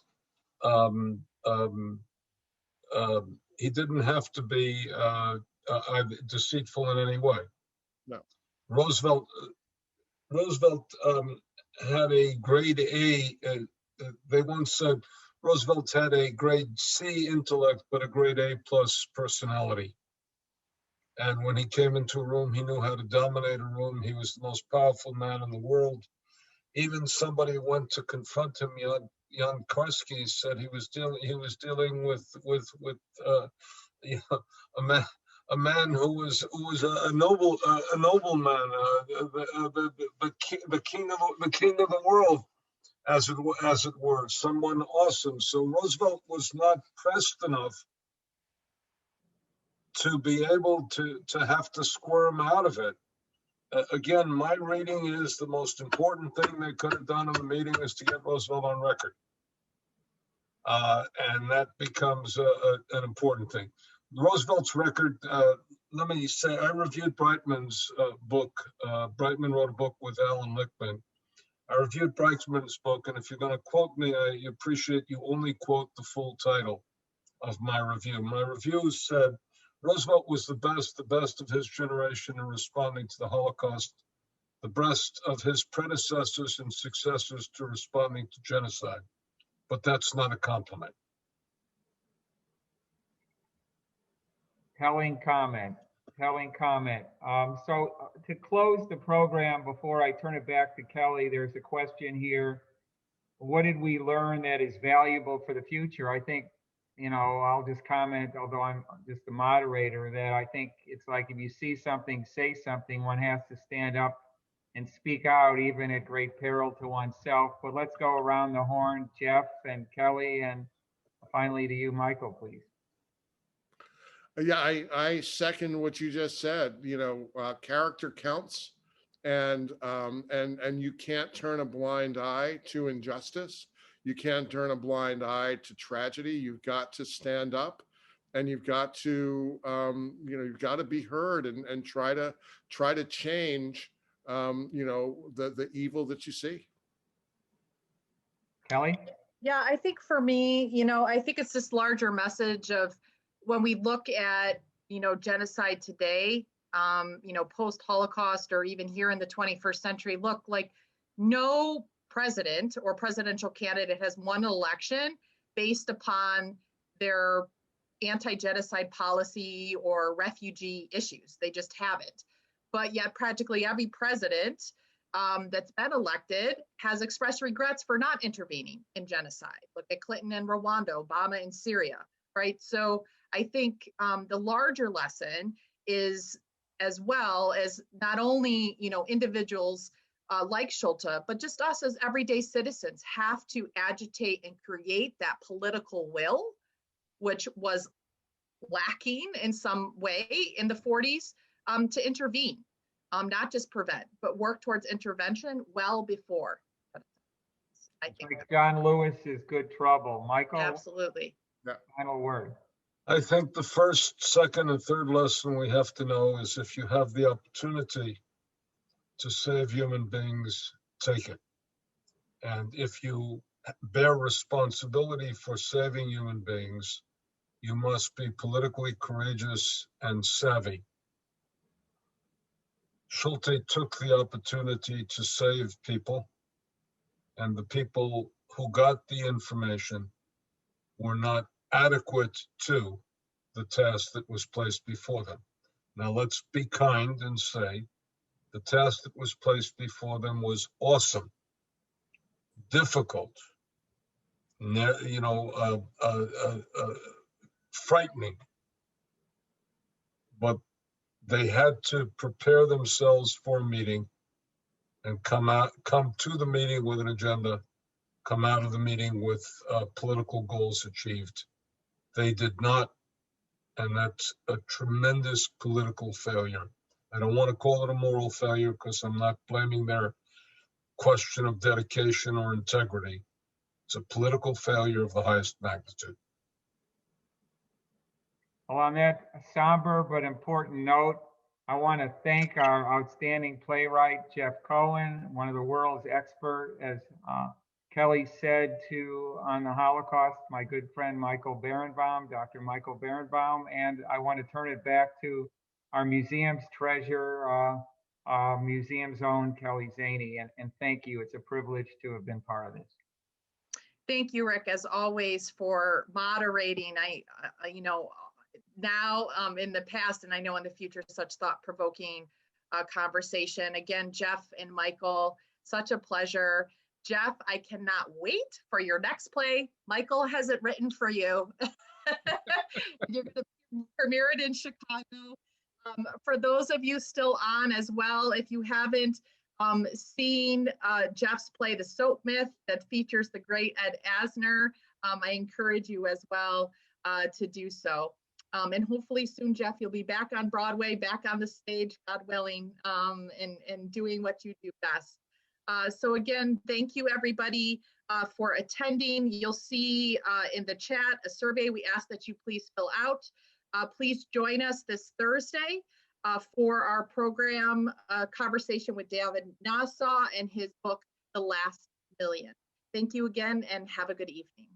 He didn't have to be deceitful in any way. No. Roosevelt had a grade A. They once said Roosevelt had a grade C intellect, but a grade A plus personality. And when he came into a room, he knew how to dominate a room. He was the most powerful man in the world. Even somebody went to confront him, Jan Karski, said he was dealing with a man who was a noble man, the king of the world, as it were, someone awesome. So Roosevelt was not pressed enough to be able to have to squirm out of it. Again, my reading is the most important thing they could have done in the meeting is to get Roosevelt on record. And that becomes an important thing. Roosevelt's record, let me say, I reviewed Brightman's book. Brightman wrote a book with Alan Lichtman. I reviewed Brightman's book, and if you're going to quote me, I appreciate you only quote the full title of my review. My review said, Roosevelt was the best of his generation in responding to the Holocaust, the best of his predecessors and successors to responding to genocide. But that's not a compliment. Telling comment. So to close the program, before I turn it back to Kelley, there's a question here. What did we learn that is valuable for the future? I think, you know, I'll just comment, although I'm just the moderator, that I think it's like if you see something, say something. One has to stand up and speak out, even at great peril to oneself. But let's go around the horn, Jeff and Kelley, and finally to you, Michael, please. Yeah, I second what you just said. You know, character counts, and you can't turn a blind eye to injustice. You can't turn a blind eye to tragedy. You've got to stand up, and you've got to, you've got to be heard and try to change, the evil that you see. Kelley? Yeah, I think for me, I think it's this larger message of when we look at, genocide today, post-Holocaust or even here in the 21st century, look, like no president or presidential candidate has won an election based upon their anti-genocide policy or refugee issues. They just haven't. But yet practically every president that's been elected has expressed regrets for not intervening in genocide. Look at Clinton in Rwanda, Obama in Syria, right? So I think the larger lesson is, as well as not only individuals like Schulte, but just us as everyday citizens have to agitate and create that political will, which was lacking in some way in the 40s, to intervene. Not just prevent, but work towards intervention well before. I think Like John Lewis is good trouble. Michael? Absolutely. Final word. I think the first, second, and third lesson we have to know is if you have the opportunity to save human beings, take it. And if you bear responsibility for saving human beings, you must be politically courageous and savvy. Schulte took the opportunity to save people, and the people who got the information were not adequate to the task that was placed before them. Now let's be kind and say the task that was placed before them was awesome, difficult, frightening, but they had to prepare themselves for a meeting and come to the meeting with an agenda, come out of the meeting with political goals achieved. They did not, and that's a tremendous political failure. I don't want to call it a moral failure because I'm not blaming their question of dedication or integrity. It's a political failure of the highest magnitude. Well, on that somber but important note, I want to thank our outstanding playwright, Jeff Cohen, one of the world's expert, as Kelley said, on the Holocaust, my good friend Michael Berenbaum, Dr. Michael Berenbaum, and I want to turn it back to our museum's treasurer, museum's own Kelley Szany, and thank you. It's a privilege to have been part of this. Thank you, Rick, as always, for moderating. Now in the past, and I know in the future, such thought-provoking conversation. Again, Jeff and Michael, such a pleasure. Jeff, I cannot wait for your next play. Michael has it written for you. You're going to premiere it in Chicago. For those of you still on as well, if you haven't seen Jeff's play, The Soap Myth, that features the great Ed Asner, I encourage you as well to do so. And hopefully soon, Jeff, you'll be back on Broadway, back on the stage, God willing, and doing what you do best. So again, thank you everybody for attending. You'll see in the chat a survey we ask that you please fill out. Please join us this Thursday for our program conversation with David Nassau and his book, The Last Million. Thank you again and have a good evening.